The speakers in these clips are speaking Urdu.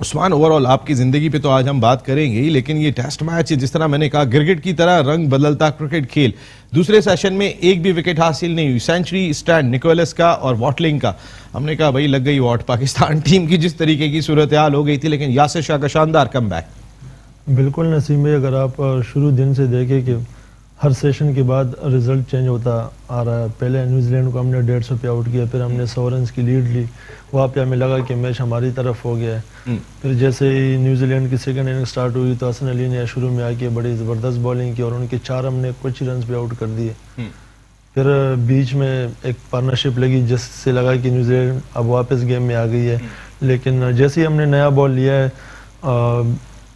عثمان اوور آل آپ کی زندگی پہ تو آج ہم بات کریں گے ہی، لیکن یہ ٹیسٹ میچ جس طرح میں نے کہا کرکٹ کی طرح رنگ بدلتا کرکٹ کھیل، دوسرے سیشن میں ایک بھی وکٹ حاصل نہیں ہوئی، سینچری اسٹینڈ نکولس کا اور واٹلنگ کا، ہم نے کہا بھائی لگ گئی واٹ، پاکستان ٹیم کی جس طریقے کی صورتحال ہو گئی تھی، لیکن یاسر شاہ کا شاندار کم بیک۔ بالکل نسیم بھائی، اگر آپ شروع دن سے دیکھیں کہ ہر سیشن کے بعد رزلٹ چینج ہوتا آ رہا ہے، پہلے نیوزی لینڈ کو ہم نے 150 پہ آؤٹ کیا، پھر ہم نے 100 رنز کی لیڈ لی، وہاں پہ ہمیں لگا کہ میچ ہماری طرف ہو گیا ہے۔ پھر جیسے ہی نیوزی لینڈ کی سیکنڈ اننگ سٹارٹ ہوئی تو حسن علی نے شروع میں آ کے بڑی زبردست بالنگ کی اور ان کے 4 ہم نے کچھ ہی رنز پہ آؤٹ کر دیے۔ پھر بیچ میں ایک پارٹنرشپ لگی جس سے لگا کہ نیوزی لینڈ اب واپس گیم میں آ گئی ہے، لیکن جیسے ہی ہم نے نیا بال لیا ہے،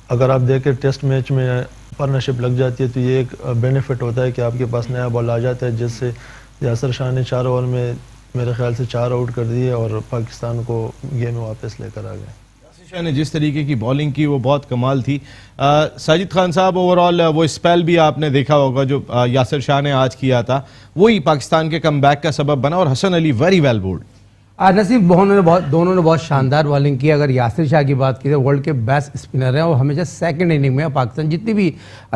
اگر آپ دیکھیں ٹیسٹ میچ میں پارٹنرشپ لگ جاتی ہے تو یہ ایک بینیفٹ ہوتا ہے کہ آپ کے پاس نیا بال آ جاتا ہے، جس سے یاسر شاہ نے 4 اوور میں میرے خیال سے 4 آؤٹ کر دیے اور پاکستان کو گیم میں واپس لے کر آ گئے۔ یاسر شاہ نے جس طریقے کی بالنگ کی وہ بہت کمال تھی۔ ساجد خان صاحب اوور آل وہ اسپیل بھی آپ نے دیکھا ہوگا جو یاسر شاہ نے آج کیا تھا، وہی پاکستان کے کم بیک کا سبب بنا، اور Hasan Ali very well bold. نصیب دونوں نے بہت شاندار بالنگ کی۔ اگر یاسر شاہ کی بات کی تو ورلڈ کے بیسٹ اسپنر ہیں اور ہمیشہ سیکنڈ اننگ میں پاکستان جتنی بھی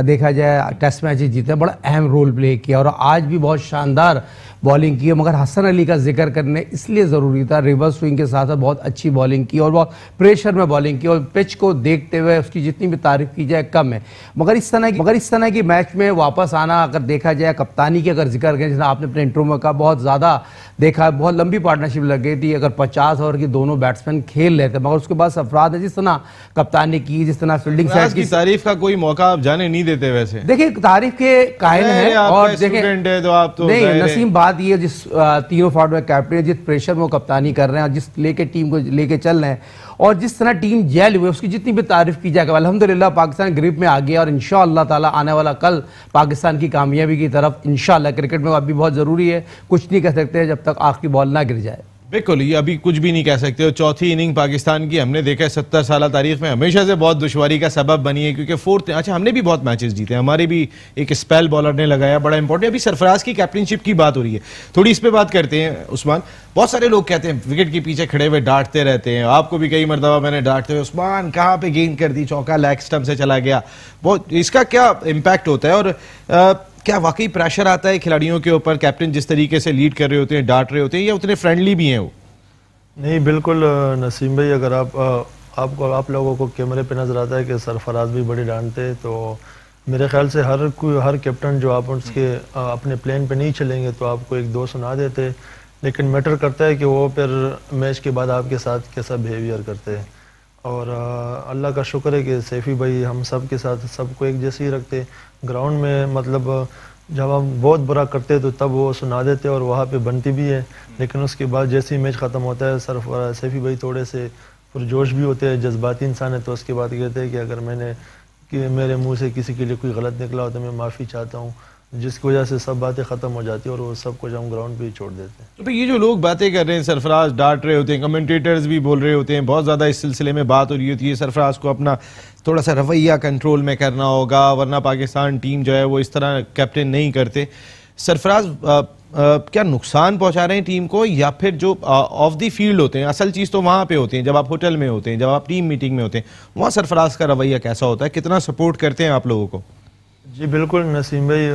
دیکھا جائے ٹیسٹ میچز جیتے ہیں بڑا اہم رول پلے کیا اور آج بھی بہت شاندار بالنگ کی ہے، مگر حسن علی کا ذکر کرنے اس لیے ضروری تھا، ریورس سوئنگ کے ساتھ بہت اچھی بالنگ کی اور بہت پریشر میں بالنگ کی اور پچ کو دیکھتے ہوئے اس کی جتنی بھی تعریف کی جائے کم ہے، مگر اس طرح کی میچ میں واپس آنا اگر دیکھا جائے، کپتانی کی اگر ذکر کریں جس طرح آپ نے اپنے انٹرو میں کہا بہت زیادہ دیکھا، بہت لمبی پارٹنرشپ لگ گئی تھی، اگر 50 اوور کی دونوں بیٹسمین کھیل رہے تھے، مگر اس کے بعد افراد نے جس طرح کپتانی کی، جس طرح فیلڈنگ سائڈ کی تعریف کا کوئی موقع آپ جانے نہیں دیتے ویسے، دیکھیں تعریف کے قائل ہیں اور دیکھیں نہیں نسیم بات یہ جس تینوں فارورڈ میں کیپٹن جس پریشر میں وہ کپتانی کر رہے ہیں اور جس لے کے ٹیم کو لے کے چل رہے ہیں اور جس طرح ٹیم جیل ہوئے اس کی جتنی بھی تعریف کی جائے گا، الحمدللہ پاکستان گریپ میں آ گیا اور انشاءاللہ تعالی آنے والا کل پاکستان کی کامیابی کی طرف انشاءاللہ، کرکٹ میں ابھی بہت ضروری ہے، کچھ نہیں کہہ سکتے جب تک آخری بال نہ گر جائے۔ بالکل، یہ ابھی کچھ بھی نہیں کہہ سکتے، اور چوتھی اننگ پاکستان کی ہم نے دیکھا ہے 70 سالہ تاریخ میں ہمیشہ سے بہت دشواری کا سبب بنی ہے، کیونکہ اچھا ہم نے بھی بہت میچز جیتے ہیں، ہمارے بھی ایک اسپیل بالر نے لگایا بڑا امپورٹنٹ۔ ابھی سرفراز کی کیپٹن شپ کی بات ہو رہی ہے، تھوڑی اس پہ بات کرتے ہیں عثمان۔ بہت سارے لوگ کہتے ہیں وکٹ کے پیچھے کھڑے ہوئے ڈانٹتے رہتے ہیں، آپ کو بھی کئی مرتبہ میں نے ڈانٹتے ہوئے عثمان کہاں پہ گیند کر دی، چوکا لیگ سٹمپ سے چلا گیا، بہت اس کا کیا امپیکٹ ہوتا ہے اور کیا واقعی پریشر آتا ہے کھلاڑیوں کے اوپر، کیپٹن جس طریقے سے لیڈ کر رہے ہوتے ہیں، ڈانٹ رہے ہوتے ہیں، یا اتنے فرینڈلی بھی ہیں وہ؟ نہیں بالکل نسیم بھائی، اگر آپ لوگوں کو کیمرے پہ نظر آتا ہے کہ سرفراز بھی بڑی ڈانٹتے، تو میرے خیال سے ہر کیپٹن جو آپ اس کے اپنے پلین پہ نہیں چلیں گے تو آپ کو 1-2 سنا دیتے، لیکن میٹر کرتا ہے کہ وہ پھر میچ کے بعد آپ کے ساتھ کیسا بیہیویئر کرتے ہیں، اور اللہ کا شکر ہے کہ سیفی بھائی ہم سب کے ساتھ سب کو ایک جیسے ہی رکھتے، گراؤنڈ میں مطلب جب ہم بہت برا کرتے تو تب وہ سنا دیتے اور وہاں پہ بنتی بھی ہے، لیکن اس کے بعد جیسے ہی میچ ختم ہوتا ہے سیفی بھائی تھوڑے سے پرجوش بھی ہوتے ہیں، جذباتی انسان ہے، تو اس کے بعد کہتے ہیں کہ اگر میرے منہ سے کسی کے لیے کوئی غلط نکلا ہو تو میں معافی چاہتا ہوں، جس کی وجہ سے سب باتیں ختم ہو جاتی ہیں اور وہ سب کچھ ہم گراؤنڈ پہ ہی چھوڑ دیتے ہیں۔ تو یہ جو لوگ باتیں کر رہے ہیں، سرفراز ڈانٹ رہے ہوتے ہیں، کمنٹیٹرز بھی بول رہے ہوتے ہیں، بہت زیادہ اس سلسلے میں بات ہو رہی ہوتی ہے، سرفراز کو اپنا تھوڑا سا رویہ کنٹرول میں کرنا ہوگا ورنہ پاکستان ٹیم جو ہے وہ اس طرح کیپٹن نہیں کرتے۔ سرفراز کیا نقصان پہنچا رہے ہیں ٹیم کو، یا پھر جو آف دی فیلڈ ہوتے ہیں، اصل چیز تو وہاں پہ ہوتے ہیں جب آپ ہوٹل میں ہوتے ہیں، جب آپ ٹیم میٹنگ میں ہوتے ہیں، وہاں سرفراز کا رویہ کیسا ہوتا ہے، کتنا سپورٹ کرتے ہیں آپ لوگوں کو؟ جی بالکل نسیم بھائی،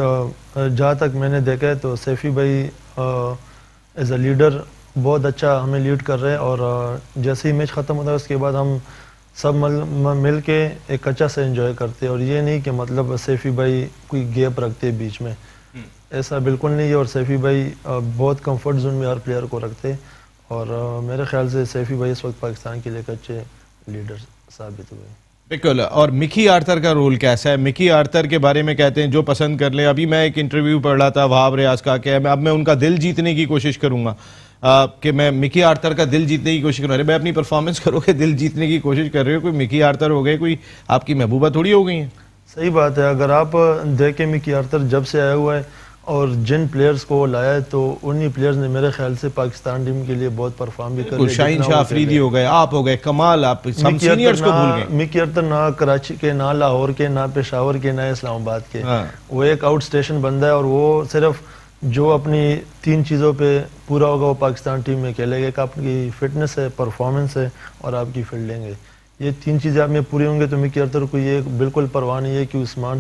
جہاں تک میں نے دیکھا ہے تو سیفی بھائی ایز اے لیڈر بہت اچھا ہمیں لیڈ کر رہے ہیں، اور جیسے ہی میچ ختم ہوتا ہے اس کے بعد ہم سب مل کے ایک اچھا سے انجوائے کرتے ہیں، اور یہ نہیں کہ مطلب سیفی بھائی کوئی گیپ رکھتے بیچ میں، ایسا بالکل نہیں ہے، اور سیفی بھائی بہت کمفرٹ زون میں ہر پلیئر کو رکھتے، اور میرے خیال سے سیفی بھائی اس وقت پاکستان کے لیے ایک اچھے لیڈر ثابت ہوئے۔ بالکل، اور مکی آرتھر کا رول کیسا ہے؟ مکی آرتھر کے بارے میں کہتے ہیں جو پسند کر لیں، ابھی میں ایک انٹرویو پڑھ رہا تھا وہاب ریاض کا کہ اب میں ان کا دل جیتنے کی کوشش کروں گا، کہ میں مکی آرتھر کا دل جیتنے کی کوشش کروں گا۔ میں اپنی پرفارمنس کرو کہ دل جیتنے کی کوشش کر رہے ہو، کوئی مکی آرتھر ہو گئے، کوئی آپ کی محبوبہ تھوڑی ہو گئی ہیں۔ صحیح بات ہے، اگر آپ دیکھیں مکی آرتھر جب سے آیا ہوا ہے اور جن پلیئرز کو لیایا ہے تو انہی پلیئرز نے میرے خیال سے پاکستان ٹیم کے لیے بہت پرفارم بھی کر لیا۔ شاہین شاہ افریدی ہو گئے، آپ ہو گئے، کمال، آپ ہم سینئرز کو بھول گئے۔ مکی آرتھر نہ کراچی کے، نہ لاہور کے، نہ پشاور کے، نہ اسلام آباد کے، وہ ایک آؤٹ اسٹیشن بندہ ہے، اور وہ صرف جو اپنی 3 چیزوں پہ پورا ہوگا وہ پاکستان ٹیم میں کھیلے گا، ایک آپ کی فٹنس ہے، پرفارمنس ہے، اور آپ کی فیلڈنگ ہے۔ یہ 3 چیزیں آپ میں پوری ہوں گے تو مکی ارتر کو یہ بالکل پرواہ نہیں ہے کہ عثمان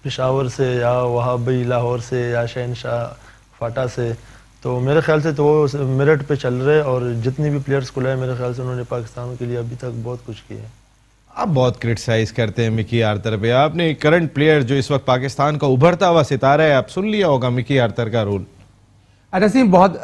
پشاور سے یا وہاب بھائی لاہور سے یا شہنشاہ فاٹا سے. تو میرے خیال سے تو وہ میرٹ پہ چل رہے اور جتنی بھی پلیئرز کو لائے میرے خیال سے انہوں نے پاکستان کے لیے ابھی تک بہت کچھ کیا ہے. آپ بہت کرٹیسائز کرتے ہیں مکی آرتر پہ. آپ نے کرنٹ پلیئر جو اس وقت پاکستان کا ابھرتا ہوا ستارہ ہے, آپ سن لیا ہوگا مکی آرتر کا رول. نسیم بہت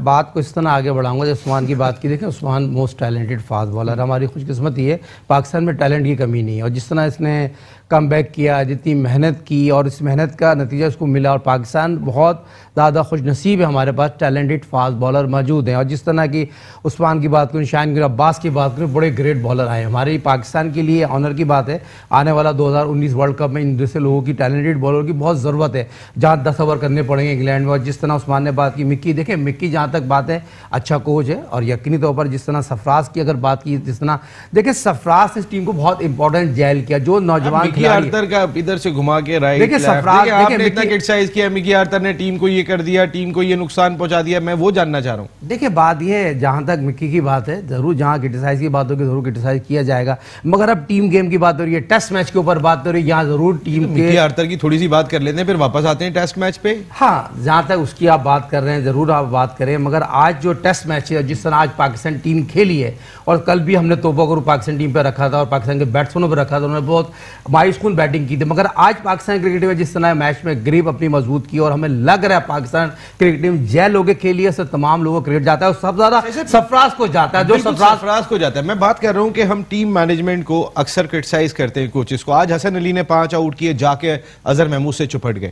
بات کو اس طرح آگے بڑھاؤں گا. جب عثمان کی بات کی, دیکھیں عثمان موسٹ ٹیلنٹڈ فاسٹ بالر. ہماری خوش قسمت یہ ہے پاکستان میں ٹیلنٹ کی کمی نہیں ہے, اور جس طرح اس نے کم بیک کیا, جتنی محنت کی اور اس محنت کا نتیجہ اس کو ملا, اور پاکستان بہت زیادہ خوش نصیب ہے, ہمارے پاس ٹیلنٹڈ فاسٹ بالر موجود ہیں. اور جس طرح کی عثمان کی بات کریں, شاہین گل عباس کی بات کریں, بڑے گریٹ بالر آئے. ہمارے پاکستان کے لیے آنر کی بات ہے, آنے والا 2019 ورلڈ کپ میں ان جیسے لوگوں کی ٹیلنٹڈ بالر کی بہت ضرورت ہے, جہاں 10 اوور کرنے پڑیں گے انگلینڈ میں. اور جس طرح عثمان نے بات کی مکی, دیکھیں مکی جہاں تک بات ہے اچھا کوچ ہے, اور یقینی طور پر جس طرح سرفراز کی اگر بات کی, جس طرح دیکھیں سرفراز نے اس ٹیم کو بہت امپورٹنٹ جیل کیا. جو نوجوان مکی آرتر کا ادھر سے گھما کے رائٹ, دیکھیں سرفراز, آپ نے اتنا کرٹیسائز کیا مکی آرتر نے ٹیم کو یہ کر دیا, ٹیم کو یہ نقصان پہنچا دیا, میں وہ جاننا چاہ رہا ہوں. دیکھیں بات یہ ہے, جہاں تک مکی کی بات ہے ضرور جہاں کرٹیسائز کی بات ہوگی ضرور کرٹیسائز کیا جائے گا, مگر اب ٹیم گیم کی بات ہو رہی ہے, ٹیسٹ میچ کے اوپر بات ہو رہی ہے, یہاں ضرور ٹیم کے مکی آرتر کی تھوڑی سی بات کر لیتے ہیں پھر واپس آتے ہیں ٹیسٹ میچ پہ. ہاں جہاں تک اس کی آپ بات کر رہے ہیں ضرور آپ بات کریں, مگر آج جو ٹیسٹ میچ ہے, جس طرح آج پاکستان ٹیم کھیلی ہے, اور کل بھی ہم نے توبہ کو پاکستان ٹیم پہ رکھا تھا اور پاکستان کے بیٹسمینوں پہ رکھا تھا, انہوں نے بہت مایوس کن بیٹنگ کی تھی, مگر آج پاکستان کرکٹ میں جس طرح میچ میں گریپ اپنی مضبوط کی, اور ہمیں لگ رہا ہے پاکستان کرکٹ ٹیم جے لوگوں کے لیے سے تمام لوگوں کو کرکٹ جاتا ہے, اور سب زیادہ سرفراز کو جاتا ہے, جو سرفراز کو جاتا ہے. میں بات کر رہا ہوں کہ ہم ٹیم مینجمنٹ کو اکثر کرٹیسائز کرتے ہیں کوچز کو. آج حسن علی نے 5 آؤٹ کیے, جا کے اظہر محمود سے چپٹ گئے.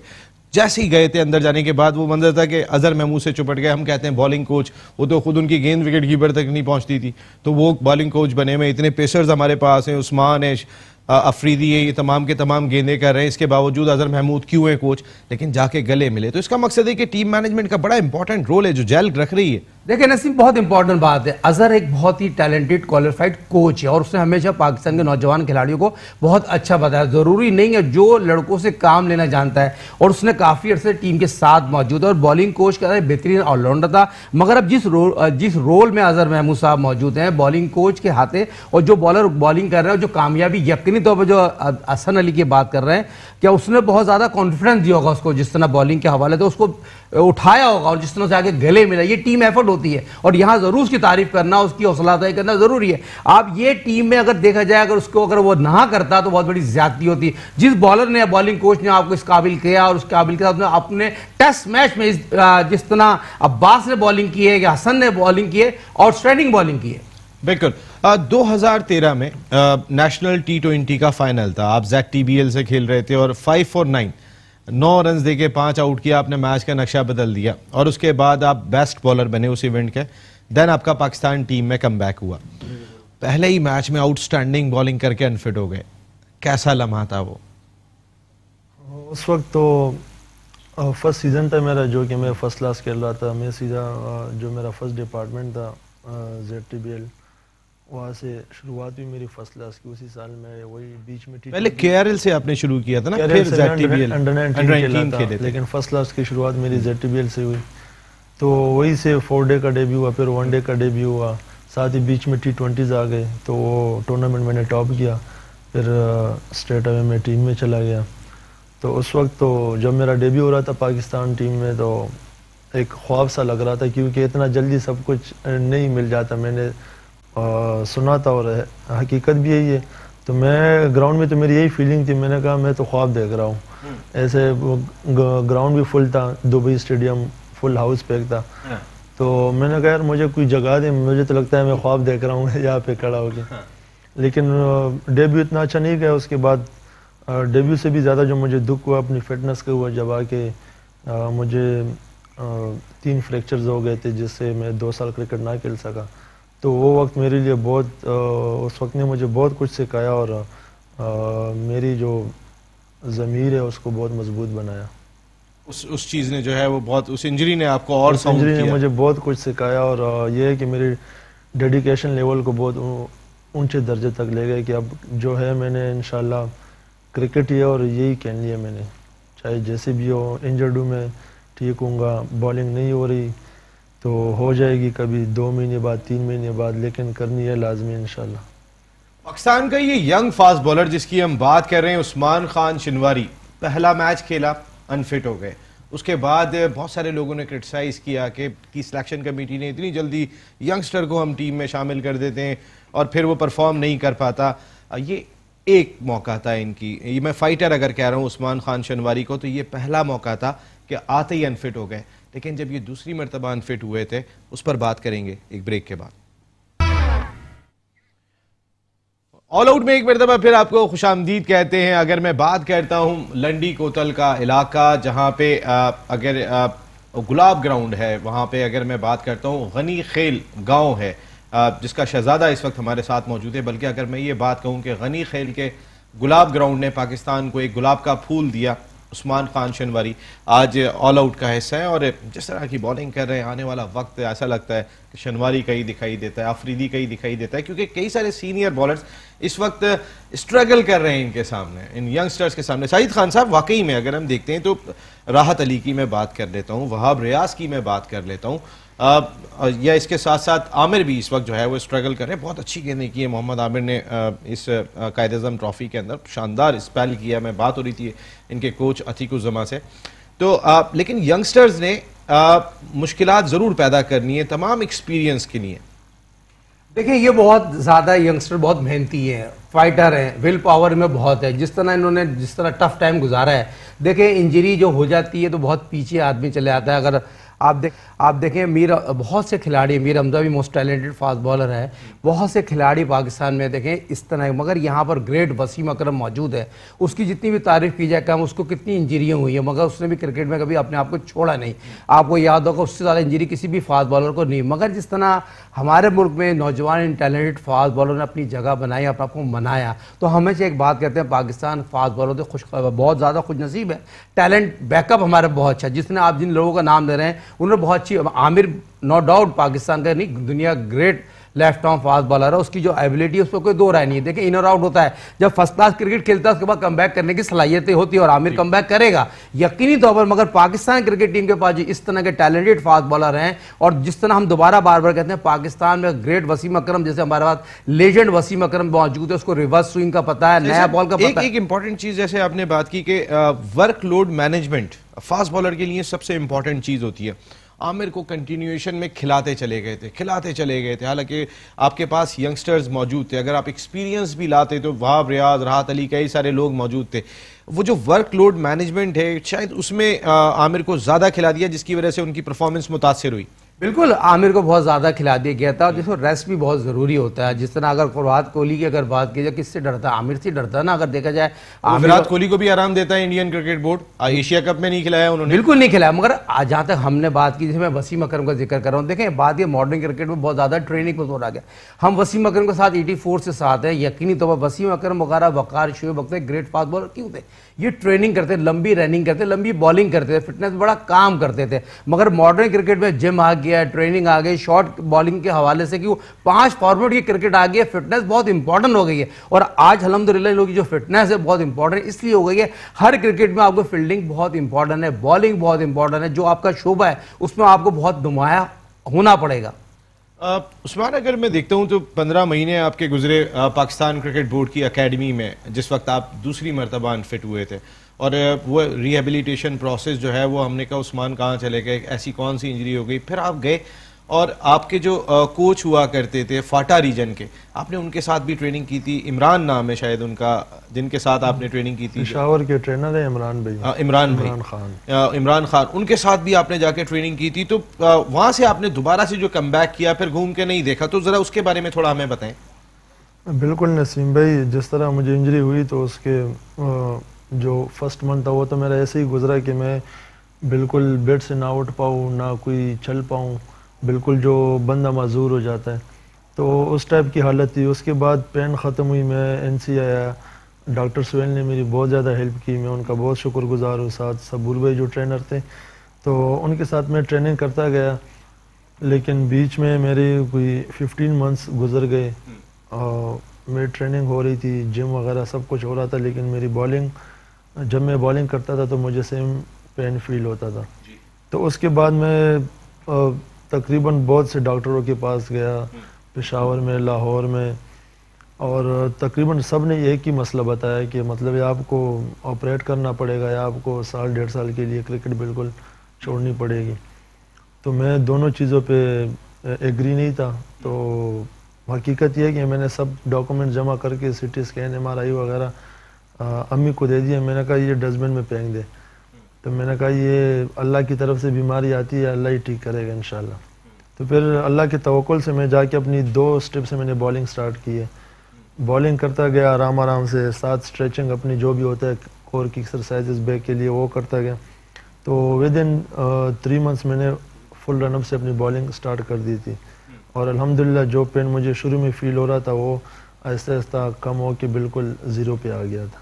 جیسے ہی گئے تھے اندر جانے کے بعد وہ منظر تھا کہ اظہر محمود سے چپٹ گئے. ہم کہتے ہیں بالنگ کوچ, وہ تو خود ان کی گیند وکٹ کیپر تک نہیں پہنچتی تھی, تو وہ بالنگ کوچ بنے میں. اتنے پیسرز ہمارے پاس ہیں, عثمان ہے, افریدی ہے, یہ تمام کے تمام گیندیں کر رہے ہیں, اس کے باوجود اظہر محمود کیوں ہے کوچ, لیکن جا کے گلے ملے. تو اس کا مقصد ہے کہ ٹیم مینجمنٹ کا بڑا امپورٹنٹ رول ہے جو جیل رکھ رہی ہے. دیکھیں نسیم بہت امپورٹنٹ بات ہے, اظہر ایک بہت ہی ٹیلنٹڈ کوالیفائڈ کوچ ہے, اور اس نے ہمیشہ پاکستان کے نوجوان کھلاڑیوں کو بہت اچھا بتایا. ضروری نہیں ہے, جو لڑکوں سے کام لینا جانتا ہے, اور اس نے کافی عرصے ٹیم کے ساتھ موجود ہے, اور بالنگ کوچ کا بہترین آل راؤنڈر تھا. مگر اب جس رول میں اظہر محمود صاحب موجود ہیں, بالنگ کوچ کے ہاتھے, اور جو بالر بالنگ کر رہے ہیں, جو کامیابی یقینی طور پر جو حسن علی کی بات کر رہے ہیں, کیا اس نے بہت زیادہ کانفیڈنس دیا ہوگا اس کو, جس طرح بالنگ کے حوالے سے اس کو اٹھایا ہوگا, اور جس طرح سے آگے گلے ملا. یہ ٹیم ایفرٹ ہوتی ہے, اور یہاں ضرور اس کی تعریف کرنا, اس کی حوصلہ افزائی کرنا ضروری ہے. آپ یہ ٹیم میں اگر دیکھا جائے, اگر اس کو اگر وہ نہ کرتا تو بہت بڑی زیادتی ہوتی. جس بالر نے بالنگ کوچ نے آپ کو اس قابل کیا, اور اس قابل کے ساتھ اپنے ٹیسٹ میچ میں جس طرح عباس نے بالنگ کی ہے, یا حسن نے بالنگ کی ہے, اور اسٹینڈنگ بالنگ کی ہے. بالکل. 2013 میں نیشنل T20 کا فائنل تھا, آپ زیڈ ٹی بی ایل سے کھیل رہے تھے, اور 5 for 9 9 رنز دے کے 5 آؤٹ کیا, آپ نے میچ کا نقشہ بدل دیا, اور اس کے بعد آپ بیسٹ بالر بنے اس ایونٹ کے. دین آپ کا پاکستان ٹیم میں کم بیک ہوا, پہلے ہی میچ میں آؤٹ سٹینڈنگ بالنگ کر کے انفٹ ہو گئے. کیسا لمحہ تھا وہ؟ اس وقت تو فرسٹ سیزن تھا میرا, جو کہ میں فرسٹ کلاس کھیل رہا تھا. میں سیدھا جو میرا فرسٹ ڈپارٹمنٹ تھا زیڈ ٹی بی ایل, وہاں سے شروعات ہوئی میری فرسٹ کلاس کی. اسی سال میں وہی بیچ میں پہلے کے آر ایل سے آپ نے شروع کیا تھا نا, پھر Z T B L under 19 کھیلے, لیکن فرسٹ کلاس کی شروعات میری زیڈ ٹی بی ایل سے ہوئی. تو وہی سے 4 ڈے کا ڈیبیو ہوا, پھر 1 ڈے کا ڈیبیو ہوا, ساتھ ہی بیچ میں T20s آ گئے. تو وہ ٹورنامنٹ میں نے ٹاپ کیا, پھر اسٹیٹ اوے میں ٹیم میں چلا گیا. تو اس وقت تو جب میرا ڈیبیو ہو رہا تھا پاکستان ٹیم میں, تو ایک خواب سا لگ رہا تھا, کیونکہ اتنا جلدی سب کچھ نہیں مل جاتا. میں نے سنا تھا, اور حقیقت بھی یہی ہے. تو میں گراؤنڈ میں تو میری یہی فیلنگ تھی, میں نے کہا میں تو خواب دیکھ رہا ہوں. ایسے گراؤنڈ بھی فل تھا, دبئی اسٹیڈیم فل ہاؤس پیک تھا. تو میں نے کہا یار مجھے کوئی جگہ دے, مجھے تو لگتا ہے میں خواب دیکھ رہا ہوں یہاں پہ کھڑا ہو کے. لیکن ڈیبیو اتنا اچھا نہیں گیا. اس کے بعد ڈیبیو سے بھی زیادہ جو مجھے دکھ ہوا اپنی فٹنس کا ہوا, جب آ کے مجھے 3 فریکچرز ہو گئے تھے, جس سے میں 2 سال کرکٹ نہ کھیل سکا. تو وہ وقت میرے لیے بہت, اس وقت نے مجھے بہت کچھ سکھایا, اور میری جو ضمیر ہے اس کو بہت مضبوط بنایا. اس چیز نے جو ہے وہ بہت, اس انجری نے آپ کو اور ساؤنڈ کیا. انجری نے مجھے بہت کچھ سکھایا, اور یہ ہے کہ میری ڈیڈیکیشن لیول کو بہت اونچے درجے تک لے گئے, کہ اب جو ہے میں نے انشاءاللہ کرکٹ ہی ہے, اور یہی کہہ لیا میں نے, چاہے جیسے بھی ہو. انجرڈ ہوں میں, ٹھیک ہوں گا, بالنگ نہیں ہو رہی تو ہو جائے گی کبھی 2 مہینے بعد 3 مہینے بعد, لیکن کرنی ہے لازمی انشاءاللہ. پاکستان کا یہ ینگ فاسٹ بولر جس کی ہم بات کر رہے ہیں عثمان خان شنواری پہلا میچ کھیلا انفٹ ہو گئے. اس کے بعد بہت سارے لوگوں نے کرٹیسائز کیا کہ سلیکشن کمیٹی نے اتنی جلدی ینگسٹر کو ہم ٹیم میں شامل کر دیتے ہیں اور پھر وہ پرفارم نہیں کر پاتا. یہ ایک موقع تھا ان کی, یہ میں فائٹر اگر کہہ رہا ہوں عثمان خان شنواری کو, تو یہ پہلا موقع تھا کہ آتے ہی انفٹ ہو گئے. لیکن جب یہ دوسری مرتبہ انفٹ ہوئے تھے اس پر بات کریں گے ایک بریک کے بعد. آل آؤٹ میں ایک مرتبہ پھر آپ کو خوش آمدید کہتے ہیں. اگر میں بات کرتا ہوں لنڈی کوتل کا علاقہ جہاں پہ اگر گلاب گراؤنڈ ہے, وہاں پہ اگر میں بات کرتا ہوں غنی خیل گاؤں ہے جس کا شہزادہ اس وقت ہمارے ساتھ موجود ہے. بلکہ اگر میں یہ بات کہوں کہ غنی خیل کے گلاب گراؤنڈ نے پاکستان کو ایک گلاب کا پھول دیا. عثمان خان شنواری آج آل آؤٹ کا حصہ ہے اور جس طرح کی بالنگ کر رہے ہیں آنے والا وقت ایسا لگتا ہے کہ شنواری کا ہی دکھائی دیتا ہے, آفریدی کا ہی دکھائی دیتا ہے, کیونکہ کئی سارے سینئر بالرز اس وقت اسٹرگل کر رہے ہیں ان کے سامنے, ان ینگسٹرز کے سامنے. سعید خان صاحب واقعی میں اگر ہم دیکھتے ہیں تو راحت علی کی میں بات کر لیتا ہوں, وہاب ریاض کی میں بات کر لیتا ہوں, یا اس کے ساتھ ساتھ عامر بھی اس وقت جو ہے وہ اسٹرگل کر رہے ہیں. بہت اچھی گیندیں کی ہے محمد عامر نے اس قائد اعظم ٹرافی کے اندر, شاندار اسپیل کیا. میں بات ہو رہی تھی ان کے کوچ عتیق الزما سے. تو لیکن ینگسٹرز نے مشکلات ضرور پیدا کرنی ہے تمام ایکسپیرینس کے لیے. دیکھیں یہ بہت زیادہ ینگسٹر بہت محنتی ہیں, فائٹر ہیں, ول پاور میں بہت ہے. جس طرح انہوں نے جس طرح ٹف ٹائم گزارا ہے, دیکھیں انجری جو ہو جاتی ہے تو بہت پیچھے آدمی چلے آتا ہے. اگر آپ دیکھیں بہت سے کھلاڑی, میر حمزہ بھی موسٹ ٹیلنٹڈ فاسٹ بالر ہے, بہت سے کھلاڑی پاکستان میں دیکھیں اس طرح, مگر یہاں پر گریٹ وسیم اکرم موجود ہے. اس کی جتنی بھی تعریف کی جائے کم, اس کو کتنی انجریاں ہوئی ہیں مگر اس نے بھی کرکٹ میں کبھی اپنے آپ کو چھوڑا نہیں. آپ کو یاد ہوگا اس سے زیادہ انجری کسی بھی فاسٹ بالر کو نہیں. مگر جس طرح ہمارے ملک میں نوجوان ٹیلنٹڈ فاسٹ بالر نے اپنی جگہ بنائی, اپنے آپ کو منایا, تو ہمیشہ ایک بات کرتے ہیں پاکستان فاسٹ بالر سے بہت زیادہ خوش نصیب ہے. ٹیلنٹ بیک اپ ہمارے بہت اچھا, جس نے آپ جن لوگوں کا نام دے رہے ہیں انہوں نے بہت اچھی. عامر نو ڈاؤٹ پاکستان کا نہیں دنیا great left arm fast bowler ہے, اس کی جو ایبلٹی ہے اس پہ کوئی دو رائے نہیں ہے. دیکھیں ان اور آؤٹ ہوتا ہے, جب فرسٹ کلاس کرکٹ کھیلتا ہے اس کے بعد کم بیک کرنے کی صلاحیتیں ہوتی ہے اور عامر کم بیک کرے گا یقینی طور پر. مگر پاکستان کرکٹ ٹیم کے پاس جو اس طرح کے ٹیلنٹڈ فاسٹ بالر ہیں, اور جس طرح ہم دوبارہ بار بار کہتے ہیں پاکستان میں گریٹ وسیم اکرم جیسے ہمارے پاس لیجنڈ وسیم اکرم موجود ہے, اس کو ریورس سوئنگ کا پتہ ہے, نیا بال کا پتہ ہے. ایک امپورٹنٹ چیز جیسے آپ نے بات کی کہ work load management fast bowler کے لیے سب سے امپورٹنٹ چیز ہوتی ہے. عامر کو کنٹینیویشن میں کھلاتے چلے گئے تھے حالانکہ آپ کے پاس ینگسٹرز موجود تھے. اگر آپ ایکسپیرینس بھی لاتے تو وہاب ریاض, راحت علی, کئی سارے لوگ موجود تھے. وہ جو ورک لوڈ مینجمنٹ ہے شاید اس میں عامر کو زیادہ کھلا دیا جس کی وجہ سے ان کی پرفارمنس متاثر ہوئی. بالکل عامر کو بہت زیادہ کھلا دیا گیا تھا, اور جس کو ریسٹ بھی بہت ضروری ہوتا ہے. جس طرح اگر وراٹ کوہلی کی اگر بات کی جائے, کس سے ڈرتا ہے؟ عامر سے ڈرتا ہے نا. اگر دیکھا جائے وراٹ کوہلی کو بھی آرام دیتا ہے Indian cricket board, Asia cup میں نہیں کھلایا انہوں نے, بالکل نہیں کھلایا. مگر جہاں تک ہم نے بات کی, جیسے میں وسیم اکرم کا ذکر کر رہا ہوں, دیکھیں بات یہ ماڈرن کرکٹ میں بہت زیادہ ٹریننگ پر زور آ گیا. ہم وسیم اکرم کے ساتھ 84 سے ساتھ ہیں, یقینی طور پر وسیم اکرم وغیرہ Waqar Shoaib Akhtar great fast bowler کیوں تھے؟ یہ ٹریننگ کرتے, لمبی رننگ کرتے, لمبی بالنگ کرتے تھے, فٹنس بڑا کام کرتے تھے. مگر ماڈرن کرکٹ میں جم آ گیا, ٹریننگ آ گئی, شارٹ بالنگ کے حوالے سے کیوں 5 فارمیٹ کی کرکٹ آ گئی ہے, فٹنس بہت امپورٹنٹ ہو گئی ہے. اور آج الحمدللہ لوگ جو فٹنس ہے بہت امپورٹنٹ اس لیے ہو گئی ہے. ہر کرکٹ میں آپ کو فیلڈنگ بہت امپورٹنٹ ہے, بالنگ بہت امپورٹنٹ ہے, جو آپ کا شعبہ ہے اس میں آپ کو بہت نمایاں ہونا پڑے گا. عثمان اگر میں دیکھتا ہوں تو 15 مہینے آپ کے گزرے پاکستان کرکٹ بورڈ کی اکیڈمی میں, جس وقت آپ دوسری مرتبہ انفٹ ہوئے تھے, اور وہ ریہیبلیٹیشن پروسیس جو ہے وہ ہم نے کہا عثمان کہاں چلے گئے, ایسی کون سی انجری ہو گئی. پھر آپ گئے اور آپ کے جو کوچ ہوا کرتے تھے فاٹا ریجن کے, آپ نے ان کے ساتھ بھی ٹریننگ کی تھی. عمران نام ہے شاید ان کا جن کے ساتھ آپ نے ٹریننگ کی تھی. پشاور کے ٹرینر ہیں عمران خان, ان کے ساتھ بھی آپ نے جا کے ٹریننگ کی تھی. تو وہاں سے آپ نے دوبارہ سے جو کم بیک کیا, پھر گھوم کے نہیں دیکھا, تو ذرا اس کے بارے میں تھوڑا ہمیں بتائیں. بالکل نسیم بھائی, جس طرح مجھے انجری ہوئی تو اس کے جو فرسٹ منتھ تھا وہ تو میرا ایسے ہی گزرا کہ میں بالکل بیڈ سے نہ اٹھ پاؤں, نہ کوئی چل پاؤں, بالکل جو بندہ معذور ہو جاتا ہے. تو اس ٹائپ کی حالت تھی. اس کے بعد پین ختم ہوئی, میں NC آیا, ڈاکٹر سہیل نے میری بہت زیادہ ہیلپ کی, میں ان کا بہت شکر گزار ہوں. ساتھ صبور بھائی جو ٹرینر تھے تو ان کے ساتھ میں ٹریننگ کرتا گیا, لیکن بیچ میں میری کوئی 15 منتھس گزر گئے. میری ٹریننگ ہو رہی تھی, جم وغیرہ سب کچھ ہو رہا تھا, لیکن میری بالنگ, جب میں بالنگ کرتا تھا تو مجھے سیم پین فیل ہوتا تھا. تو اس کے بعد میں تقریباً بہت سے ڈاکٹروں کے پاس گیا, پشاور میں, لاہور میں, اور تقریباً سب نے ایک ہی مسئلہ بتایا کہ مطلب آپ کو آپریٹ کرنا پڑے گا یا آپ کو سال 1.5 سال کے لیے کرکٹ بالکل چھوڑنی پڑے گی. تو میں دونوں چیزوں پہ ایگری نہیں تھا. تو حقیقت یہ ہے کہ میں نے سب ڈاکومنٹ جمع کر کے سی ٹی اسکین MRI وغیرہ امی کو دے دیا. میں نے کہا یہ ڈسٹ بن میں پھینک دے. تو میں نے کہا یہ اللہ کی طرف سے بیماری آتی ہے, اللہ ہی ٹھیک کرے گا انشاءاللہ. تو پھر اللہ کے توکل سے میں جا کے اپنی 2 اسٹیپ سے میں نے بالنگ سٹارٹ کی ہے. بالنگ کرتا گیا آرام سے, ساتھ اسٹریچنگ اپنی جو بھی ہوتا ہے کور کی ایکسرسائزز بیک کے لیے وہ کرتا گیا. تو ود ان 3 منتھس میں نے فل رن اپ سے اپنی بالنگ سٹارٹ کر دی تھی. اور الحمدللہ جو پین مجھے شروع میں فیل ہو رہا تھا وہ آہستہ آہستہ کم ہو کے بالکل 0 پہ آ گیا تھا.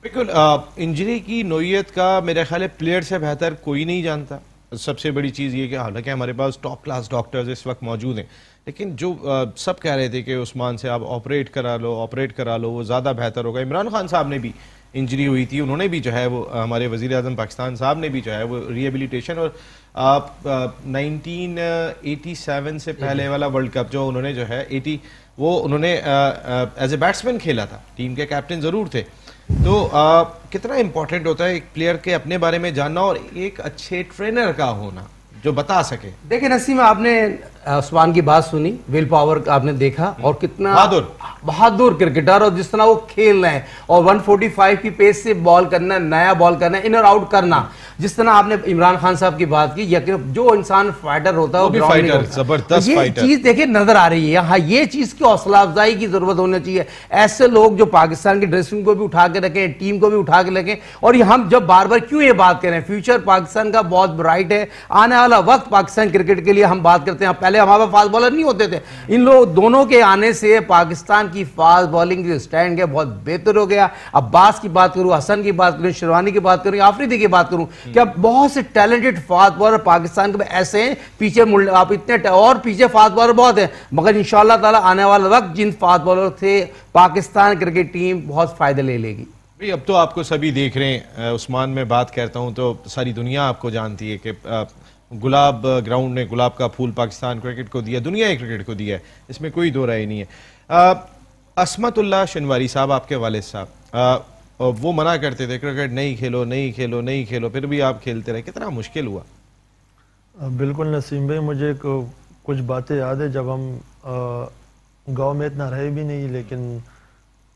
بالکل انجری کی نوعیت کا میرا خیال ہے پلیئر سے بہتر کوئی نہیں جانتا. سب سے بڑی چیز یہ کہ حالانکہ ہمارے پاس ٹاپ کلاس ڈاکٹرز اس وقت موجود ہیں, لیکن جو سب کہہ رہے تھے کہ عثمان سے آپ آپریٹ کرا لو وہ زیادہ بہتر ہوگا. عمران خان صاحب نے بھی انجری ہوئی تھی, انہوں نے بھی جو ہے وہ ہمارے وزیر اعظم پاکستان صاحب نے بھی جو ہے وہ ریہیبلیٹیشن اور 1987 سے پہلے والا ورلڈ کپ جو انہوں نے جو ہے 80 وہ انہوں نے ایز اے بیٹسمین کھیلا تھا, ٹیم کے کیپٹن ضرور تھے. تو کتنا امپورٹنٹ ہوتا ہے ایک پلیئر کے اپنے بارے میں جاننا اور ایک اچھے ٹرینر کا ہونا جو بتا سکے. دیکھیں نسیم, آپ نے عثمان کی بات سنی, ویل پاور آپ نے دیکھا اور کتنا بہادر کرکٹر, اور جس طرح وہ کھیل رہے ہیں اور 145 کی پیس سے بال کرنا, نیا بال کرنا, ان اور آؤٹ کرنا. جس طرح آپ نے عمران خان صاحب کی بات کی, یقین جو انسان فائٹر ہوتا ہے وہ فائٹر, زبردست فائٹر, یہ چیز دیکھیں نظر آ رہی ہے. ہاں یہ چیز کی حوصلہ افزائی کی ضرورت ہونا چاہیے. ایسے لوگ جو پاکستان کی ڈریسنگ کو بھی اٹھا کے رکھیں, ٹیم کو بھی اٹھا کے رکھیں. اور یہ ہم جب بار بار کیوں یہ بات کریں, فیوچر پاکستان کا بہت برائٹ ہے. آنے والا وقت پاکستان کرکٹ کے لیے ہم بات کرتے ہیں. پہلے ہمارے فاسٹ بالر نہیں ہوتے تھے, ان لوگ دونوں کے آنے سے پاکستان کی فاسٹ بالنگ جو اسٹینڈ ہے بہت بہتر ہو گیا. عباس کی بات کروں, حسن کی بات کروں, شیروانی کی بات کروں, آفریدی کی بات کروں, کہ اب بہت سے ٹیلنٹڈ فاسٹ بالر پاکستان کے ایسے ہیں. پیچھے آپ اتنے اور پیچھے فاسٹ بالر بہت ہیں, مگر انشاءاللہ تعالی آنے والا وقت جن فاسٹ بالر تھے پاکستان کرکٹ ٹیم بہت فائدہ لے لے گی. اب تو آپ کو سبھی دیکھ رہے ہیں. عثمان میں بات کرتا ہوں تو ساری دنیا آپ کو جانتی ہے کہ گلاب گراؤنڈ نے گلاب کا پھول پاکستان کرکٹ کو دیا, دنیا کرکٹ کو دیا ہے, اس میں کوئی دو رائے نہیں ہے. عصمت اللہ شنواری صاحب, آپ کے والد صاحب, وہ منع کرتے تھے کرکٹ نہیں کھیلو, پھر بھی آپ کھیلتے رہے. کتنا مشکل ہوا؟ بالکل نسیم بھائی, مجھے کچھ باتیں یاد ہے جب ہم گاؤں میں اتنا رہے بھی نہیں, لیکن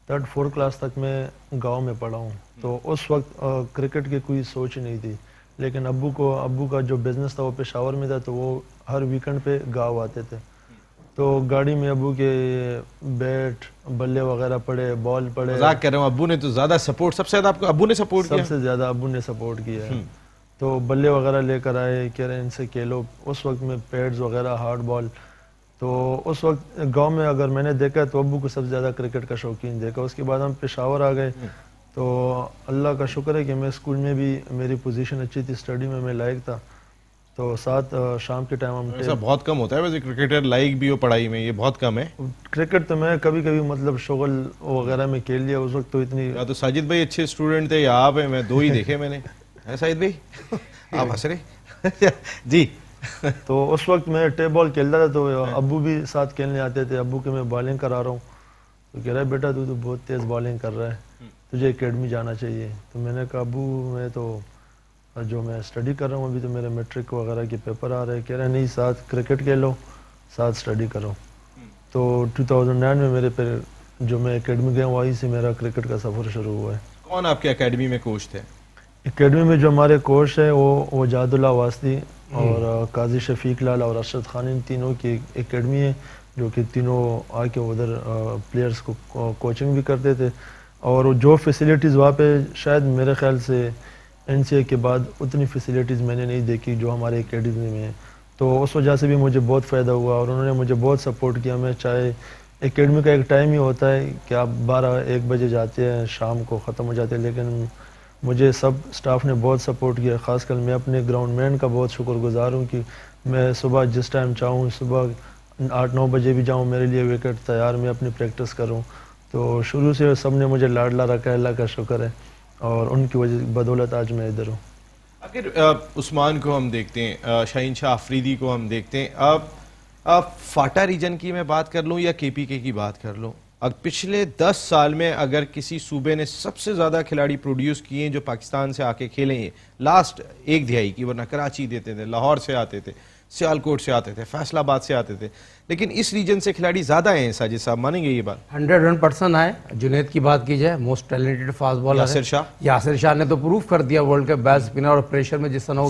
3rd 4th کلاس تک میں گاؤں میں پڑھا ہوں. تو اس وقت کرکٹ کی کوئی سوچ نہیں تھی. لیکن ابو کا جو بزنس تھا وہ پشاور میں تھا, تو وہ ہر ویکنڈ پہ گاؤں آتے تھے. تو گاڑی میں ابو کے بیٹ بلے وغیرہ پڑے, بال پڑے. مذاق کر رہا ہوں, ابو نے تو زیادہ سپورٹ, سب سے زیادہ آپ کو ابو نے سپورٹ کیا؟ سب سے زیادہ ابو نے سپورٹ کیا ہے. تو بلے وغیرہ لے کر آئے, کہہ رہے ہیں ان سے کھیلو. اس وقت میں پیڈز وغیرہ, ہارڈ بال. تو اس وقت گاؤں میں اگر میں نے دیکھا تو ابو کو سب سے زیادہ کرکٹ کا شوقین دیکھا. اس کے بعد ہم پشاور آ گئے. تو اللہ کا شکر ہے کہ میں اسکول میں بھی میری پوزیشن اچھی تھی, اسٹڈی میں لائق تھا. تو ساتھ شام کے ٹائم ہم ایسا بہت کم ہوتا ہے ویسے کرکٹر لائق بھی ہو پڑھائی میں, یہ بہت کم ہے. کرکٹ تو میں کبھی کبھی مطلب شغل وغیرہ میں کھیل لیا. اس وقت تو اتنی, یا تو ساجد بھائی اچھے اسٹوڈنٹ تھے یا آپ ہیں, میں 2 ہی دیکھے میں نے. ساجد بھائی آپ ہنس رہے جی. تو اس وقت میں ٹیپ بال کھیلتا تھا, تو ابو بھی ساتھ کھیلنے آتے تھے. ابو کے میں بالنگ کرا رہا ہوں تو کہہ رہا ہے بیٹا تو بہت تیز بالنگ کر رہا ہے, تجھے اکیڈمی جانا چاہیے. تو میں نے کہا ابو میں تو جو میں اسٹڈی کر رہا ہوں, ابھی تو میرے میٹرک وغیرہ کے پیپر آ رہے ہیں. کہہ رہے ہیں نہیں, ساتھ کرکٹ کھیلو, ساتھ اسٹڈی کرو. تو 2009 میں میرے پھر جو میں اکیڈمی گیا وہیں سے میرا کرکٹ کا سفر شروع ہوا ہے. کون آپ کے اکیڈمی میں کوچ تھے؟ اکیڈمی میں جو ہمارے کوچ ہیں وہ جاد اللہ واسطی اور قاضی شفیق لال اور ارشد خان, ان تینوں کی اکیڈمی ہے جو کہ تینوں آ کے ادھر پلیئرز کو کوچنگ بھی کرتے تھے. اور جو فیسیلیٹیز وہاں پہ شاید میرے خیال سے NCA کے بعد اتنی فیسیلیٹیز میں نے نہیں دیکھی جو ہمارے اکیڈمی میں ہیں. تو اس وجہ سے بھی مجھے بہت فائدہ ہوا اور انہوں نے مجھے بہت سپورٹ کیا. میں چاہے اکیڈمی کا ایک ٹائم ہی ہوتا ہے کہ آپ 12-1 بجے جاتے ہیں, شام کو ختم ہو جاتے ہیں, لیکن مجھے سب سٹاف نے بہت سپورٹ کیا. خاص کر میں اپنے گراؤنڈ مین کا بہت شکر گزار ہوں کہ میں صبح جس ٹائم چاہوں, صبح 8-9 بجے بھی جاؤں, میرے لیے وکٹ تیار, میں اپنی پریکٹس کروں. تو شروع سے سب نے مجھے لاڈلا رکھا ہے, اللہ کا شکر ہے, اور ان کی وجہ بدولت آج میں ادھر ہوں. اگر عثمان کو ہم دیکھتے ہیں, شاہین شاہ آفریدی کو ہم دیکھتے ہیں, اب فاٹا ریجن کی میں بات کر لوں یا KPK کی بات کر لوں, اب پچھلے 10 سال میں اگر کسی صوبے نے سب سے زیادہ کھلاڑی پروڈیوس کیے ہیں جو پاکستان سے آ کے کھیلے ہیں لاسٹ ایک دہائی کی، ورنہ کراچی دیتے تھے، لاہور سے آتے تھے، سیالکوٹ سے آتے تھے، فیصل آباد سے آتے تھے، لیکن اس ریجن سے کھلاڑی زیادہ ہیں ساجد صاحب، مانیں گے یہ بات؟ 101% آئے. جنید کی بات کی جائے most talented fast bowler Yasir Shah نے تو پروف کر دیا ورلڈ کے بیسٹ اسپنر اور پریشر میں جس طرح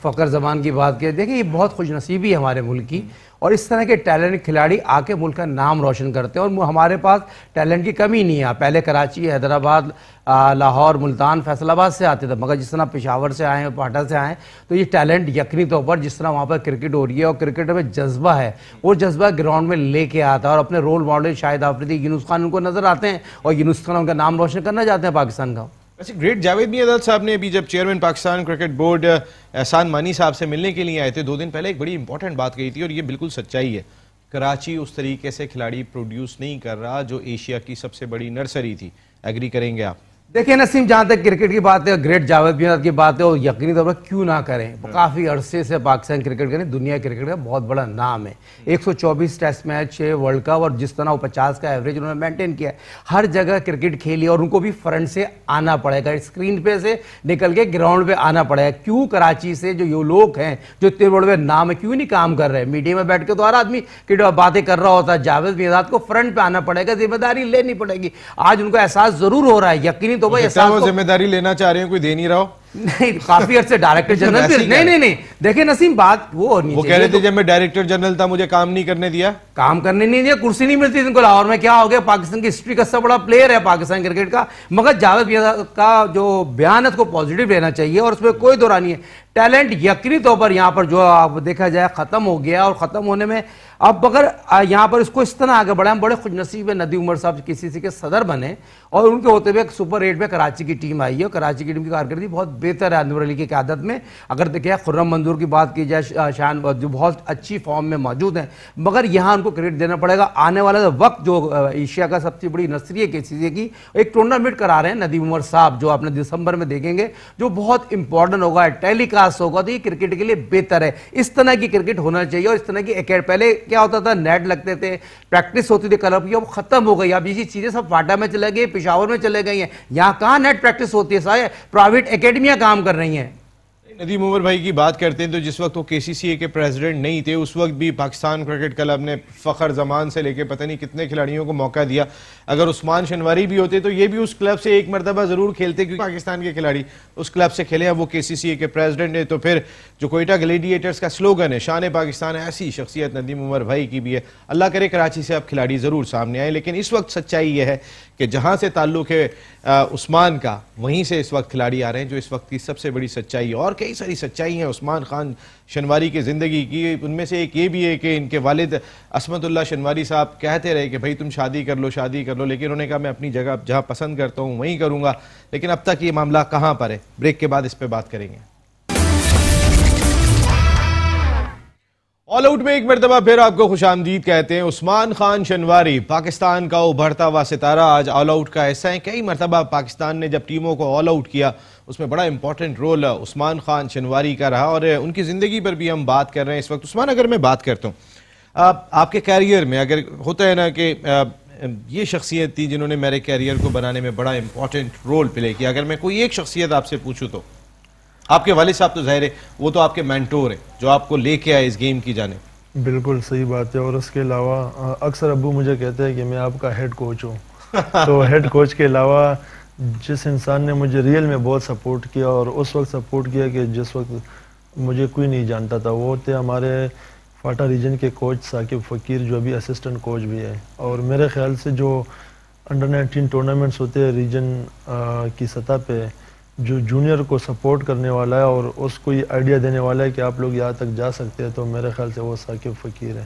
فخر زمان کی بات کی. دیکھیں یہ بہت خوش نصیبی ہے ہمارے ملک کی، اور اس طرح کے ٹیلنٹ کھلاڑی آ کے ملک کا نام روشن کرتے ہیں، اور ہمارے پاس ٹیلنٹ کی کمی نہیں ہے. پہلے کراچی، حیدرآباد، لاہور، ملتان، فیصل آباد سے آتے تھے، مگر جس طرح پشاور سے آئے ہیں، پاٹا سے آئے ہیں، تو یہ ٹیلنٹ یقینی طور پر جس طرح وہاں پر کرکٹ ہو رہی ہے اور کرکٹ میں جذبہ ہے، وہ جذبہ گراؤنڈ میں لے کے آتا ہے. اور اپنے رول ماڈل شاہد آفریدی، یونس خان ان کو نظر آتے ہیں، اور یونس خان ان کا نام روشن کرنا چاہتے ہیں پاکستان کا. ویسے گریٹ جاوید میاں عدل صاحب نے ابھی جب chairman Pakistan cricket board Ehsan Mani صاحب سے ملنے کے لیے آئے تھے 2 دن پہلے، ایک بڑی امپورٹنٹ بات کہی تھی، اور یہ بالکل سچائی ہے. کراچی اس طریقے سے کھلاڑی پروڈیوس نہیں کر رہا جو ایشیا کی سب سے بڑی نرسری تھی. ایگری کریں گے آپ؟ دیکھیں نسیم، جہاں تک کرکٹ کی بات ہے، گریٹ جاوید میاں کی بات ہے، اور یقینی طور پر کیوں نہ کریں. کافی عرصے سے پاکستان کرکٹ کا، دنیا کرکٹ کا بہت بڑا نام ہے. 124 ٹیسٹ میچ ہے ورلڈ کپ، اور جس طرح وہ 50 کا ایوریج انہوں نے مینٹین کیا ہے، ہر جگہ کرکٹ کھیلی، اور ان کو بھی فرنٹ سے آنا پڑے گا، اسکرین پہ سے نکل کے گراؤنڈ پہ آنا پڑے گا. کیوں کراچی سے جو یہ لوگ ہیں جو اتنے بڑے نام ہے کیوں نہیں کام کر رہے؟ میڈیا میں بیٹھ کے تو ہر آدمی باتیں کر رہا ہوتا ہے. جاوید میاں کو فرنٹ پہ آنا پڑے گا، ذمہ داری لینی پڑے گی. آج ان کو احساس ضرور ہو رہا ہے، یقینی طور پر ذمہ داری لینا چاہ رہے ہیں، کوئی دے نہیں رہا ہو. نہیں، کافی عرصے ڈائریکٹر جنرل نہیں دیکھیں نسیم، بات وہ کہہ رہے تھے جب میں ڈائریکٹر جنرل تھا مجھے کام نہیں کرنے دیا، کرسی نہیں ملتی ان کو. لاہور میں کیا ہو گیا، پاکستان کی ہسٹری کا سب بڑا پلیئر ہے پاکستان کرکٹ کا، مگر جاوید میاں کا جو بیان ہے اس کو پازیٹیو لینا چاہیے، اور اس میں کوئی دو رائے نہیں ہے. ٹیلنٹ یقینی طور پر یہاں پر جو آپ دیکھا جائے ختم ہو گیا، اور ختم ہونے میں اب اگر یہاں پر اس کو اس طرح آگے بڑھائیں. بڑے خوش نصیب ہے ندی عمر صاحب کسی کے صدر بنے، اور ان کے ہوتے ہوئے ایک سپر 8 میں کراچی کی ٹیم آئی ہے، اور کراچی کی ٹیم کی کارکردگی بہت بہتر ہے انور علی کی قیادت میں. اگر دیکھیں خرم منظور کی بات کی جائے، شان جو بہت اچھی فارم میں موجود ہیں، مگر یہاں ان کو کریڈٹ دینا پڑے گا. آنے والا وقت جو ایشیا کا سب سے بڑی نرسری ہے کسی کی، ایک ٹورنامنٹ کرا رہے ہیں ندی عمر صاحب، جو اپنے دسمبر میں دیکھیں گے، جو بہت امپورٹنٹ ہوگا، ٹیلی کاسٹ ہوگا، تو یہ کرکٹ کے لیے بہتر ہے. اس طرح کی کرکٹ ہونا چاہیے، اور اس طرح کی پہلے کیا ہوتا تھا، نیٹ لگتے تھے، پریکٹس ہوتی تھی کلب کی، اب ختم ہو گئی. اب یہ چیزیں سب فاٹا میں چلے گئی، پشاور میں چلے گئی ہیں. یہاں کہاں نیٹ پریکٹس ہوتی ہے، سارے پرائیویٹ اکیڈمیاں کام کر رہی ہیں. ندیم عمر بھائی کی بات کرتے ہیں تو جس وقت وہ KCCA کے پریزیڈنٹ نہیں تھے اس وقت بھی پاکستان کرکٹ کلب نے فخر زمان سے لے کے پتہ نہیں کتنے کھلاڑیوں کو موقع دیا. اگر عثمان شنواری بھی ہوتے تو یہ بھی اس کلب سے ایک مرتبہ ضرور کھیلتے، کیونکہ پاکستان کے کھلاڑی اس کلب سے کھیلے ہیں. وہ KCCA کے پریزیڈنٹ ہیں. تو پھر جو کوئٹہ گلیڈیٹرز کا سلوگن ہے شان پاکستان، ایسی شخصیت ندیم عمر بھائی کی بھی ہے. اللہ کرے کراچی سے اب کھلاڑی ضرور سامنے آئے، لیکن اس وقت سچائی یہ ہے کہ جہاں سے تعلق ہے عثمان کا، وہیں سے اس وقت کھلاڑی آ رہے ہیں، جو اس وقت کی سب سے بڑی سچائی ہے. اور کئی ساری سچائی ہیں عثمان خان شنواری کی زندگی کی. ان میں سے ایک یہ بھی ہے کہ ان کے والد عصمت اللہ شنواری صاحب کہتے رہے کہ بھائی تم شادی کر لو، لیکن انہوں نے کہا میں اپنی جگہ جہاں پسند کرتا ہوں وہیں کروں گا. لیکن اب تک یہ معاملہ کہاں پر ہے؟ بریک کے بعد اس پہ بات کریں گے. آل آؤٹ میں ایک مرتبہ پھر آپ کو خوش آمدید کہتے ہیں. عثمان خان شنواری پاکستان کا ابھرتا ہوا ستارہ آج آل آؤٹ کا حصہ ہے. کئی مرتبہ پاکستان نے جب ٹیموں کو آل آؤٹ کیا اس میں بڑا امپورٹنٹ رول عثمان خان شنواری کا رہا، اور ان کی زندگی پر بھی ہم بات کر رہے ہیں اس وقت. عثمان، اگر میں بات کرتا ہوں آپ کے کیریئر میں، اگر ہوتا ہے نا کہ یہ شخصیت تھی جنہوں نے میرے کیریئر کو بنانے میں بڑا امپورٹنٹ رول پلے کیا، اگر میں کوئی ایک شخصیت آپ سے پوچھوں تو آپ کے والد صاحب تو ظاہر ہے وہ تو آپ کے مینٹور ہیں جو آپ کو لے کے آئے اس گیم کی جانب. بالکل صحیح بات ہے. اور اس کے علاوہ اکثر ابو مجھے کہتے ہیں کہ میں آپ کا ہیڈ کوچ ہوں. تو ہیڈ کوچ کے علاوہ جس انسان نے مجھے ریئل میں بہت سپورٹ کیا، اور اس وقت سپورٹ کیا کہ جس وقت مجھے کوئی نہیں جانتا تھا، وہ تھے ہمارے فاٹا ریجن کے کوچ ثاقب فقیر، جو ابھی اسسٹنٹ کوچ بھی ہے. اور میرے خیال سے جو انڈر 19 ٹورنامنٹس ہوتے ہیں ریجن کی سطح پہ، جو جونیئر کو سپورٹ کرنے والا ہے اور اس کو یہ آئیڈیا دینے والا ہے کہ آپ لوگ یہاں تک جا سکتے ہیں، تو میرے خیال سے وہ ثاقب فقیر ہے.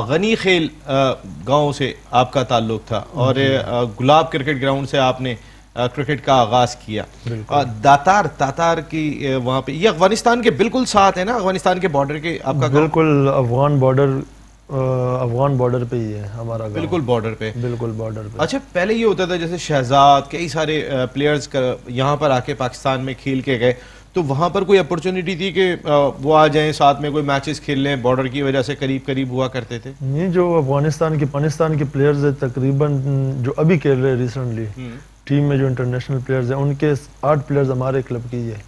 غنی خیل گاؤں سے آپ کا تعلق تھا، اور گلاب کرکٹ گراؤنڈ سے آپ نے کرکٹ کا آغاز کیا. تاتار کی وہاں پہ، یہ افغانستان کے بالکل ساتھ ہے نا، افغانستان کے بارڈر کے آپ کا؟ بالکل افغان بارڈر پہ ہی ہے ہمارا گاؤں. بالکل بارڈر پہ. بالکل بارڈر پہ. اچھا، پہلے یہ ہوتا تھا جیسے شہزاد، کئی سارے پلیئرز یہاں پر آ کے پاکستان میں کھیل کے گئے، تو وہاں پر کوئی اپرچونٹی تھی کہ وہ آ جائیں ساتھ میں کوئی میچز کھیل لیں؟ بارڈر کی وجہ سے قریب ہوا کرتے تھے؟ نہیں، جو افغانستان کے پلیئرز ہیں تقریباً جو ابھی کھیل رہے ریسنٹلی ٹیم میں جو انٹرنیشنل پلیئرز ہیں ان کے 8 پلیئرز ہمارے کلب کے ہی ہیں.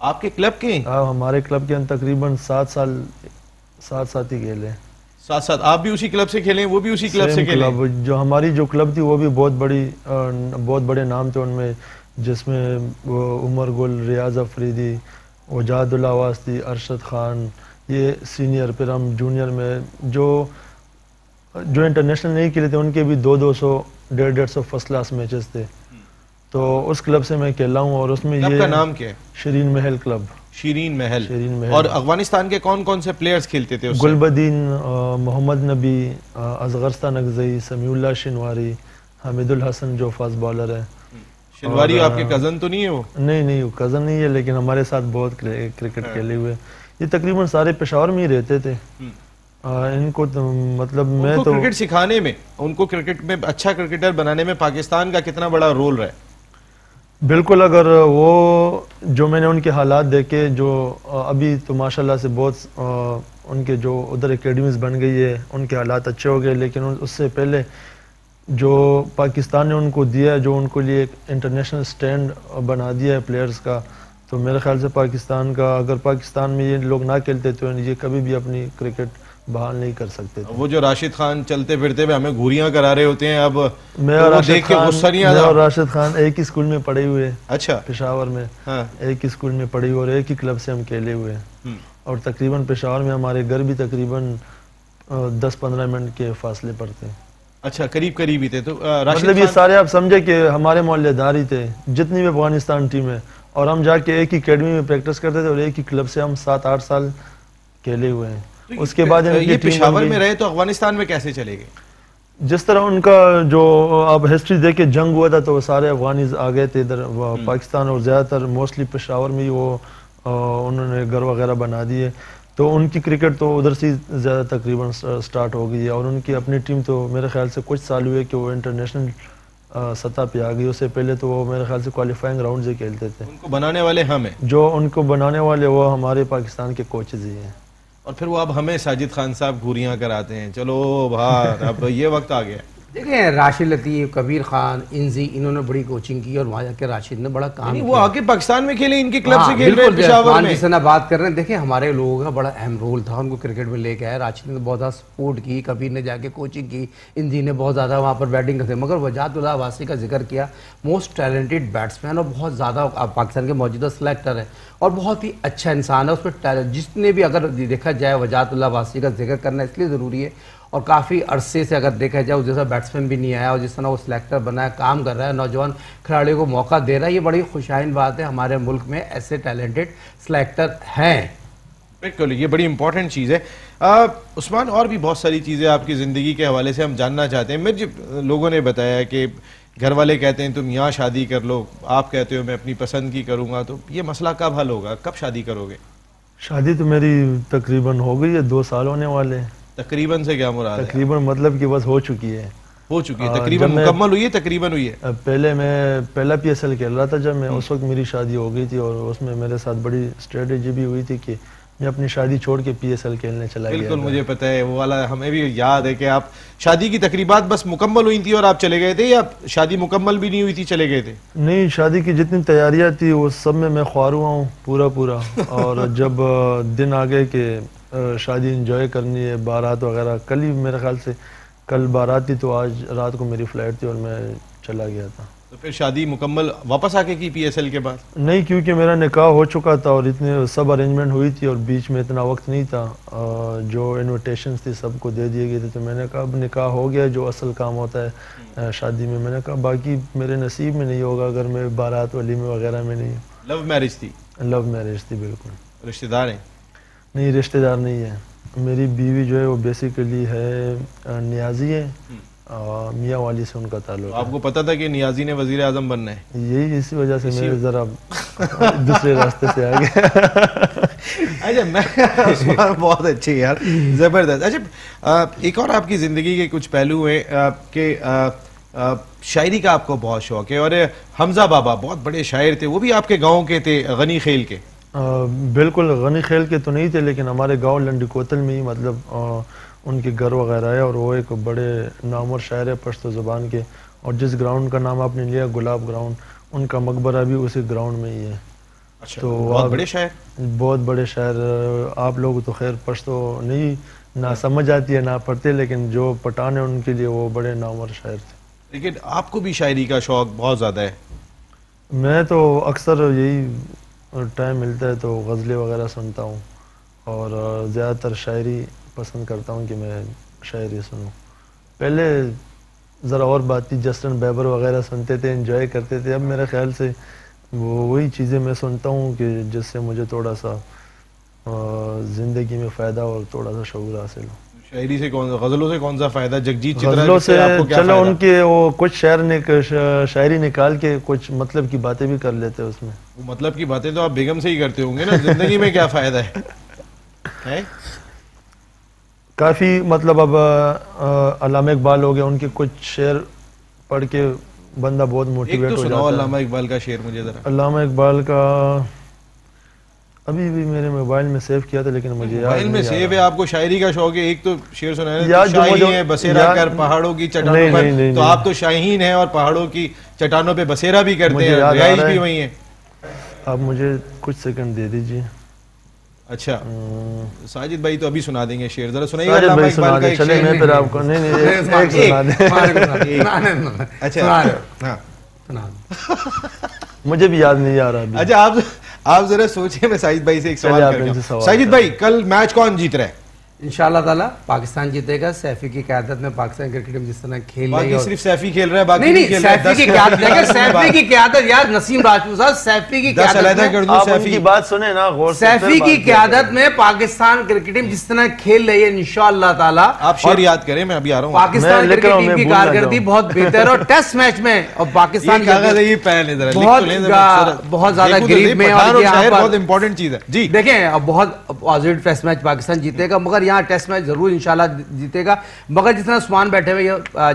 آپ کے کلب کے ہیں؟ ہمارے کلب کے تقریباً 7 سال ہی کھیلے. ساتھ آپ بھی اسی کلب سے کھیلیں، وہ بھی اسی کلب سے کھیلیں؟ جو ہماری جو کلب تھی وہ بھی بہت بڑے نام تھے ان میں، جس میں عمر گل، ریاض افریدی، وجاد اللہ واسطی، ارشد خان، یہ سینئر. پھر ہم جونیئر میں جو انٹرنیشنل نہیں کھیلے تھے ان کے بھی 200 150 فرسٹ کلاس میچز تھے. تو اس کلب سے میں کھیلا ہوں، اور اس میں کلب کا نام کیا ہے؟ شرین محل کلب. شرین محل. اور افغانستان کے کون سے پلیئرز کھیلتے تھے؟ گلبدین، محمد نبی، اصغر نقزئی، سمیع اللہ شنواری، حمید الحسن جو فاسٹ بالر ہے. شنواری آپ کے کزن تو نہیں ہے وہ؟ نہیں، وہ کزن نہیں ہے، لیکن ہمارے ساتھ بہت کرکٹ کھیلے ہوئے. یہ تقریباً سارے پشاور میں ہی رہتے تھے. ان کو مطلب میں تو کرکٹ سکھانے میں، ان کو کرکٹ میں اچھا کرکٹر بنانے میں پاکستان کا کتنا بڑا رول رہا ہے؟ بالکل. اگر وہ جو میں نے ان کے حالات دیکھے، جو ابھی تو ماشاءاللہ سے بہت ان کے جو ادھر اکیڈمیز بن گئی ہے ان کے حالات اچھے ہو گئے، لیکن اس سے پہلے جو پاکستان نے ان کو دیا ہے، جو ان کو لیے ایک انٹرنیشنل سٹینڈ بنا دیا ہے پلیئرز کا، تو میرے خیال سے پاکستان کا، اگر پاکستان میں یہ لوگ نہ کھیلتے تو یہ کبھی بھی اپنی کرکٹ بحال نہیں کر سکتے تھے. وہ جو راشد خان چلتے پھرتے ہوئے ہمیں گھوریاں کرا رہے ہوتے ہیں، اب میں اور راشد خان ایک ہی اسکول میں پڑھے ہوئے. اچھا. پشاور میں ایک ہی اسکول میں پڑھی ہوئے اور ایک ہی کلب سے ہم کھیلے ہوئے ہیں. اور تقریباً پشاور میں ہمارے گھر بھی تقریباً 10-15 منٹ کے فاصلے پر تھے. اچھا، قریب ہی تھے. تو مطلب یہ سارے آپ سمجھے کہ ہمارے محلے دار ہی تھے جتنی بھی افغانستان ٹیم ہے، اور ہم جا کے ایک ہی اکیڈمی میں پریکٹس کرتے تھے اور ایک ہی کلب سے ہم 7-8 سال کھیلے ہوئے ہیں. اس کے بعد یہ پشاور میں رہے تو افغانستان میں کیسے چلے گئے؟ جس طرح ان کا جو آپ ہسٹری دیکھ کے جنگ ہوا تھا تو وہ سارے افغانیز آ گئے تھے ادھر پاکستان، اور زیادہ تر موسٹلی پشاور میں ہی وہ انہوں نے گھر وغیرہ بنا دیے. تو ان کی کرکٹ تو ادھر سے زیادہ تقریباً سٹارٹ ہو گئی ہے، اور ان کی اپنی ٹیم تو میرے خیال سے کچھ سال ہوئے کہ وہ انٹرنیشنل سطح پہ آ گئی. اس سے پہلے تو وہ میرے خیال سے کوالیفائنگ راؤنڈ سے کھیلتے تھے. ان کو بنانے والے ہم ہیں، جو ان کو بنانے والے وہ ہمارے پاکستان کے کوچز ہی ہیں. اور پھر وہ اب ہمیں ساجد خان صاحب گھوریاں کراتے ہیں. چلو بھائی، اب یہ وقت آ گیا. دیکھیں راشد لطیف، کبیر خان، انزی، انہوں نے بڑی کوچنگ کی اور وہاں جا کے راشد نے بڑا کام کیا. وہ آ کے پاکستان میں کھیلے، ان کے کلب سے کھیل رہے ہیں پشاور میں. جس طرح بات کر رہے ہیں، دیکھیں ہمارے لوگوں کا بڑا اہم رول تھا، ان کو کرکٹ میں لے کے آئے. راشد نے بہت زیادہ سپورٹ کی، کبیر نے جا کے کوچنگ کی، انزی نے بہت زیادہ وہاں پر بیٹنگ کرتے. مگر وجاد اللہ واسی کا ذکر کیا، موسٹ ٹیلنٹڈ بیٹسمین اور بہت زیادہ پاکستان کے موجودہ سلیکٹر ہے اور بہت ہی اچھا انسان ہے. اس پہ جتنے بھی اگر دیکھا جائے وجاد اللہ واسی کا ذکر کرنا اس لیے ضروری ہے، اور کافی عرصے سے اگر دیکھا جائے جیسا بیٹسمین بھی نہیں آیا اور جس طرح وہ سلیکٹر بنا ہے، کام کر رہا ہے، نوجوان کھلاڑیوں کو موقع دے رہا ہے. یہ بڑی خوشائن بات ہے، ہمارے ملک میں ایسے ٹیلنٹڈ سلیکٹر ہیں. بالکل، یہ بڑی امپورٹنٹ چیز ہے. عثمان، اور بھی بہت ساری چیزیں آپ کی زندگی کے حوالے سے ہم جاننا چاہتے ہیں. مجھے لوگوں نے بتایا کہ گھر والے کہتے ہیں تم یہاں شادی کر لو، آپ کہتے ہو میں اپنی پسند کی کروں گا. تو یہ مسئلہ کب حل ہوگا؟ کب شادی کرو گے؟ شادی تو میری تقریباً ہو گئی ہے، 2 سال ہونے والے. تقریباً سے کیا مراد ہے؟ تقریباً مطلب کہ بس ہو چکی ہے. تقریباً مکمل ہوئی ہے؟ تقریباً ہوئی ہے. پہلے میں پہلا PSL کھیل رہا تھا جب میں، اس وقت میری شادی ہو گئی تھی، اور اس میں میرے ساتھ بڑی اسٹریٹجی بھی ہوئی تھی کہ میں اپنی شادی چھوڑ کے PSL کھیلنے چلا گیا. بالکل مجھے پتہ ہے، وہ والا ہمیں بھی یاد ہے کہ آپ شادی کی تقریبات بس مکمل ہوئی تھی اور آپ چلے گئے تھے، یا شادی مکمل بھی نہیں ہوئی تھی چلے گئے تھے؟ نہیں، شادی کی جتنی تیاریاں تھی وہ سب میں خوار ہوا ہوں پورا. اور جب دن آ گئے کہ شادی انجوائے کرنی ہے، بارات وغیرہ، کل ہی میرے خیال سے کل بارات تھی تو آج رات کو میری فلائٹ تھی اور میں چلا گیا تھا. تو پھر شادی مکمل واپس آ کے کی PSL کے بعد؟ نہیں، کیونکہ میرا نکاح ہو چکا تھا اور اتنے سب ارینجمنٹ ہوئی تھی اور بیچ میں اتنا وقت نہیں تھا. جو انویٹیشنز تھی سب کو دے دیے گئے تھے، تو میں نے کہا اب نکاح ہو گیا، جو اصل کام ہوتا ہے شادی میں نے کہا باقی میرے نصیب میں نہیں ہوگا اگر میں بارات ولیمے وغیرہ میں نہیں. لو میرج تھی؟ لو میرج تھی بالکل. رشتہ دار ہیں؟ نہیں، رشتہ دار نہیں ہے. میری بیوی جو ہے وہ بیسیکلی ہے نیازی ہے، میاں والی سے ان کا تعلق. آپ کو پتا تھا کہ نیازی نے وزیر اعظم بننا ہے؟ یہی اسی وجہ سے میں ذرا دوسرے راستے سے آ گیا. اچھا، بہت اچھی یار، زبردست. اچھا، ایک اور آپ کی زندگی کے کچھ پہلو ہیں کہ شاعری کا آپ کو بہت شوق ہے، اور حمزہ بابا بہت بڑے شاعر تھے، وہ بھی آپ کے گاؤں کے تھے، غنی خیل کے. بالکل غنی خیل کے تو نہیں تھے، لیکن ہمارے گاؤں لنڈی کوتل میں ہی مطلب ان کے گھر وغیرہ ہے، اور وہ ایک بڑے نامور شاعر ہے پشتو زبان کے، اور جس گراؤنڈ کا نام آپ نے لیا گلاب گراؤنڈ، ان کا مقبرہ بھی اسی گراؤنڈ میں ہی ہے. اچھا، تو بہت بڑے شاعر. بہت بڑے شاعر. آپ لوگ تو خیر پشتو نہیں نہ سمجھ آتی ہے نہ پڑھتے، لیکن جو پٹھان ہیں ان کے لیے وہ بڑے نامور شاعر تھے. لیکن آپ کو بھی شاعری کا شوق بہت زیادہ ہے. میں تو اکثر یہی ٹائم ملتا ہے تو غزلیں وغیرہ سنتا ہوں، اور زیادہ تر شاعری پسند کرتا ہوں کہ میں شاعری سنوں. پہلے ذرا اور بات تھی، جسٹن بیبر وغیرہ سنتے تھے، انجوائے کرتے تھے. اب میرے خیال سے وہی چیزیں میں سنتا ہوں کہ جس سے مجھے تھوڑا سا زندگی میں فائدہ اور تھوڑا سا شعور حاصل ہو. شاعری سے غزلوں سے کون سا فائدہ؟ جگجیت چترا غزلوں سے آپ کو کیا چلو فائدہ؟ ان کے وہ کچھ شاعری نکال کے کچھ مطلب کی باتیں بھی کر لیتے اس میں. وہ مطلب کی باتیں تو آپ بیگم سے ہی کرتے ہوں گے نا. زندگی میں کیا فائدہ ہے؟ کافی مطلب اب علامہ اقبال ہو گیا، ان کے کچھ شعر پڑھ کے بندہ بہت موٹیویٹ ہو جاتا ہے. علامہ اقبال کا شعر مجھے ذرا. علامہ اقبال کا ابھی بھی میرے موبائل میں سیو کیا تھا لیکن مجھے یاد موبائل میں سیو ہے. آپ کو شاعری کا شوق ہے. ایک تو شعر سنانا یاد جو شاہین مجھے ہے بسیرا کر پہاڑوں کی چٹانوں پر. تو آپ تو شاہین ہیں اور پہاڑوں کی چٹانوں پہ بسیرا بھی کرتے ہیں، رہائش بھی وہی ہے. آپ مجھے کچھ سیکنڈ دے دیجیے. اچھا ساجد بھائی تو ابھی سنا دیں گے شعر. ذرا سنائیے ساجد علامہ بھائی اقبال سنا کا دیں. ایک چلے میں شعر. پھر آپ کو نہیں ایک سنا دیں. اچھا ہاں مجھے بھی یاد نہیں آ رہا ابھی. اچھا آپ ذرا سوچیں. میں ساجد بھائی سے ایک سوال کرتا ہوں. ساجد بھائی کل میچ کون جیت رہا ہے؟ انشاءاللہ تعالیٰ پاکستان جیتے گا. سیفی کی قیادت میں پاکستان کرکٹ ٹیم جس طرح کھیل رہی ہے. صرف سیفی کھیل رہا ہے، باقی نہیں سیفی کی قیادت، سیفی کی قیادت یار نسیم راجپوت صاحب، سیفی کی قیادت آپ ان کی بات سنیں نا غور سے. سیفی کی قیادت میں پاکستان کرکٹ ٹیم جس طرح کھیل رہی ہے انشاءاللہ تعالیٰ. آپ شعر یاد کریں، میں ابھی آ رہا ہوں. پاکستان کرکٹ ٹیم کی کارکردگی بہت بہتر ہے، اور ٹیسٹ میچ میں اور پاکستان بہت زیادہ غریب میں، اور بہت امپورٹنٹ چیز ہے. جی دیکھیں بہت پازیٹو ٹیسٹ میچ پاکستان جیتے گا، مگر یہاں ٹیسٹ میچ ضرور انشاءاللہ جیتے گا. مگر جس طرح عثمان بیٹھے ہوئے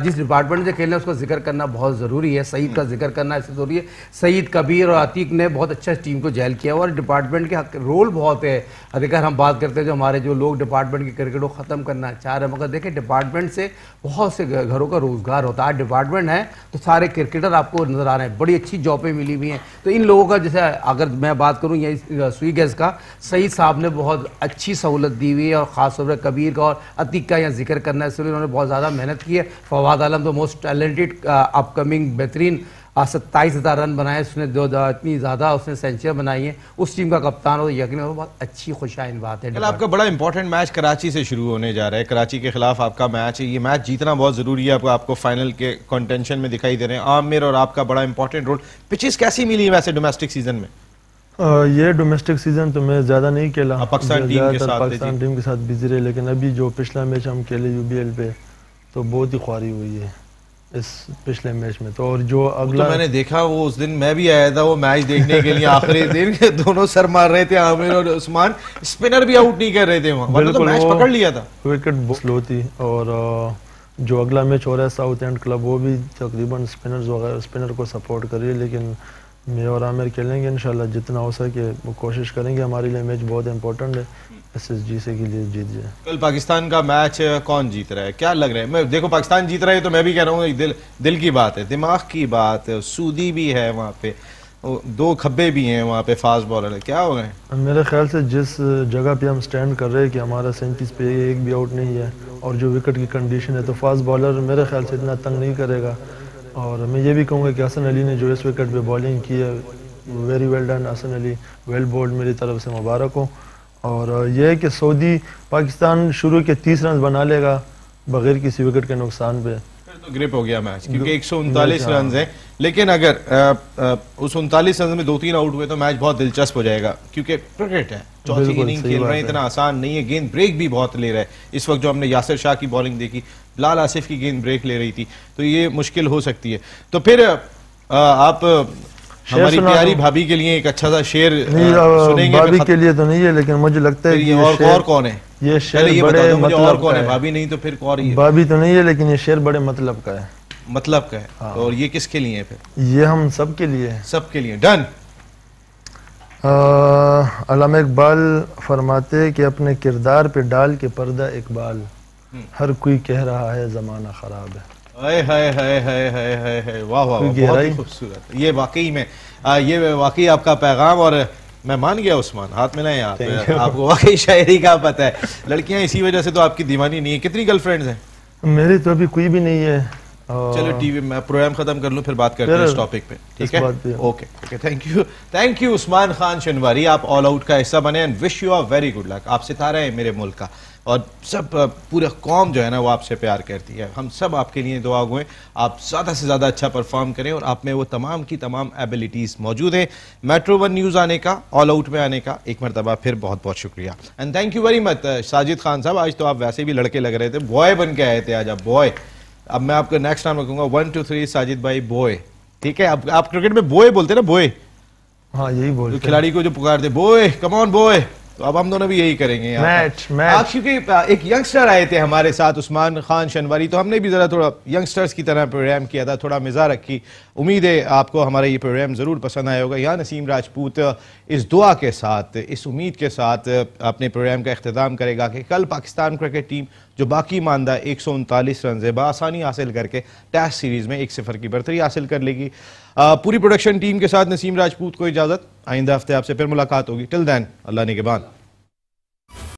جس ڈپارٹمنٹ سے کھیلنے اس کو ذکر کرنا بہت ضروری ہے. سعید کا ذکر کرنا اس سے ضروری ہے. سعید، کبیر اور عتیق نے بہت اچھا ٹیم کو جیل کیا، اور ڈپارٹمنٹ کے رول بہت ہے. اگر ہم بات کرتے ہیں جو ہمارے جو لوگ ڈپارٹمنٹ کی کرکٹ کو ختم کرنا چاہ رہے ہیں، مگر دیکھیں ڈپارٹمنٹ سے بہت سے گھروں کا روزگار ہوتا ہے. ڈپارٹمنٹ ہے تو سارے کرکٹر آپ کو نظر آ رہے ہیں، بڑی اچھی جابیں ملی ہوئی ہیں. تو ان لوگوں کا جیسے اگر میں بات کروں یہ سوئی گیس کا، سعید صاحب نے بہت اچھی سہولت دی ہوئی ہے، اور خاص طور پر کبیر کا اور عتیق کا یہاں ذکر کرنا ہے، اس لیے انہوں نے بہت زیادہ محنت کی ہے. فواد عالم تو موسٹ ٹیلنٹڈ اپ کمنگ بہترین 27,000 رن بنائے اس نے، اتنی زیادہ اس نے سینچریاں بنائی ہیں. اس ٹیم کا کپتان ہو یقیناً بہت اچھی خوشائن بات ہے. آپ کا بڑا امپورٹنٹ میچ کراچی سے شروع ہونے جا رہا ہے. کراچی کے خلاف آپ کا میچ ہے. یہ میچ جیتنا بہت ضروری ہے. آپ کو فائنل کے کنٹینشن میں دکھائی دے رہے ہیں. عامر اور آپ کا بڑا امپورٹنٹ رول. پچز کیسی ملی ویسے ڈومیسٹک سیزن میں؟ یہ ڈومیسٹک سیزن تو میں زیادہ نہیں کھیلا، پاکستان ٹیم کے ساتھ بزی رہے. لیکن ابھی جو پچھلا میچ ہم کھیلے یو بی ایل پہ تو بہت ہی خواری ہوئی ہے اس پچھلے میچ میں. تو اور جو اگلا میں نے دیکھا، وہ اس دن میں بھی آیا تھا وہ میچ دیکھنے کے لیے. آخری دن دونوں سر مار رہے تھے عامر اور عثمان. اسپنر بھی آؤٹ نہیں کر رہے تھے وہاں، بالکل میچ پکڑ لیا تھا. وکٹ بہت سلو تھی. اور جو اگلا میچ ہو رہا ہے ساؤتھ اینڈ کلب، وہ بھی تقریباً اسپنر کو سپورٹ کر رہی ہے. لیکن میں اور عامر کھیلیں گے انشاءاللہ جتنا ہو سکے وہ کوشش کریں گے. ہمارے لیے میچ بہت امپورٹنٹ ہے ایس ایس جی سے کے لیے جیت جائے. کل پاکستان کا میچ کون جیت رہا ہے؟ کیا لگ رہا ہے؟ میں دیکھو پاکستان جیت رہا ہے تو میں بھی کہہ رہا ہوں دل کی بات ہے، دماغ کی بات ہے. سودی بھی ہے وہاں پہ، 2 کھبے بھی ہیں وہاں پہ، فاسٹ بالر. کیا ہو گئے؟ میرے خیال سے جس جگہ پہ ہم سٹینڈ کر رہے ہیں کہ ہمارا 37 پہ ایک بھی آؤٹ نہیں ہے، اور جو وکٹ کی کنڈیشن ہے، تو فاسٹ بالر میرے خیال سے اتنا تنگ نہیں کرے گا. اور میں یہ بھی کہوں گا کہ حسن علی نے جو اس وکٹ پہ بالنگ کی ہے، very well done Hasan Ali, well bold, میری طرف سے مبارک ہو. اور یہ ہے کہ سعودی پاکستان شروع کے 30 رنز بنا لے گا بغیر کسی وکٹ کے نقصان پہ. تو گرپ ہو گیا میچ، کیونکہ 139 رنز ہیں. لیکن اگر اس 39 رنز میں 2-3 آؤٹ ہوئے تو میچ بہت دلچسپ ہو جائے گا، کیونکہ کرکٹ ہے. چوتھی اننگ کھیل رہے ہیں، اتنا آسان نہیں ہے. گیند بریک بھی بہت لے رہا ہے. اس وقت جو ہم نے یاسر شاہ کی بالنگ دیکھی، بلال آصف کی گیند بریک لے رہی تھی، تو یہ مشکل ہو سکتی ہے. تو پھر آپ ہماری پیاری بھابھی کے لیے ایک اچھا سا شعر سنیں گے؟ بھابھی کے لیے تو نہیں ہے، لیکن مجھے لگتا ہے کہ اور کون ہے یہ شعر بڑے مطلب کون ہے؟ بھابھی نہیں تو پھر اور ہی ہے. بھابھی تو نہیں ہے، لیکن یہ شعر بڑے مطلب کا ہے. مطلب کا ہے. اور یہ کس کے لیے ہے پھر؟ یہ ہم سب کے لیے ہے. سب کے لیے. ڈن. علامہ اقبال فرماتے کہ اپنے کردار پہ ڈال کے پردہ اقبال، ہر کوئی کہہ رہا ہے زمانہ خراب ہے. واہ واہ، بہت ہی خوبصورت. یہ واقعی میں یہ واقعی آپ کا پیغام، اور میں مان گیا عثمان، ہاتھ ملائیں آپ کو واقعی شاعری کا پتہ ہے. لڑکیاں اسی وجہ سے تو آپ کی دیوانی نہیں ہے. کتنی گرل فرینڈز ہیں؟ میری تو ابھی کوئی بھی نہیں ہے. چلو ٹی وی میں پروگرام ختم کر لوں پھر بات کرتے ہیں اس ٹاپک پہ، ٹھیک ہے؟ Okay, thank you Usman Khan Shinwari. آپ آل آؤٹ کا حصہ بنے and wish you a very good luck. آپ ستارہ ہیں میرے ملک کا، اور سب پورا قوم جو ہے نا وہ آپ سے پیار کرتی ہے. ہم سب آپ کے لیے دعا گوئیں، آپ زیادہ سے زیادہ اچھا پرفارم کریں، اور آپ میں وہ تمام کی تمام ایبلٹیز موجود ہیں. میٹرو ون نیوز آنے کا، آل آؤٹ میں آنے کا ایک مرتبہ پھر بہت بہت شکریہ. And thank you very much Sajid Khan صاحب. آج تو آپ ویسے بھی لڑکے لگ رہے تھے، بوائے بن کے آئے تھے آج آپ، بوائے. اب میں آپ کو نیکسٹ ٹائم رکھوں گا 1 2 3 ساجد بھائی بوئے، ٹھیک ہے؟ اب آپ کرکٹ میں بوئے بولتے ہیں نا، بوئے. ہاں یہی بولتے ہیں کھلاڑی کو جو پکارتے بوئے، کم آن بوئے. تو اب ہم دونوں بھی یہی کریں گے. آپ کیونکہ ایک ینگسٹر آئے تھے ہمارے ساتھ عثمان خان شنواری، تو ہم نے بھی ذرا تھوڑا ینگسٹرز کی طرح پروگرام کیا تھا، تھوڑا مزاح رکھی. امید ہے آپ کو ہمارا یہ پروگرام ضرور پسند آیا ہوگا. یا نسیم راجپوت اس دعا کے ساتھ، اس امید کے ساتھ اپنے پروگرام کا اختتام کرے گا کہ کل پاکستان کرکٹ ٹیم جو باقی ماندہ 139 رنز بآسانی حاصل کر کے ٹیسٹ سیریز میں 1-0 کی برتری حاصل کر لے گی. پوری پروڈکشن ٹیم کے ساتھ نسیم راجپوت کو اجازت. آئندہ ہفتے آپ سے پھر ملاقات ہوگی. ٹل دین اللہ نگہبان.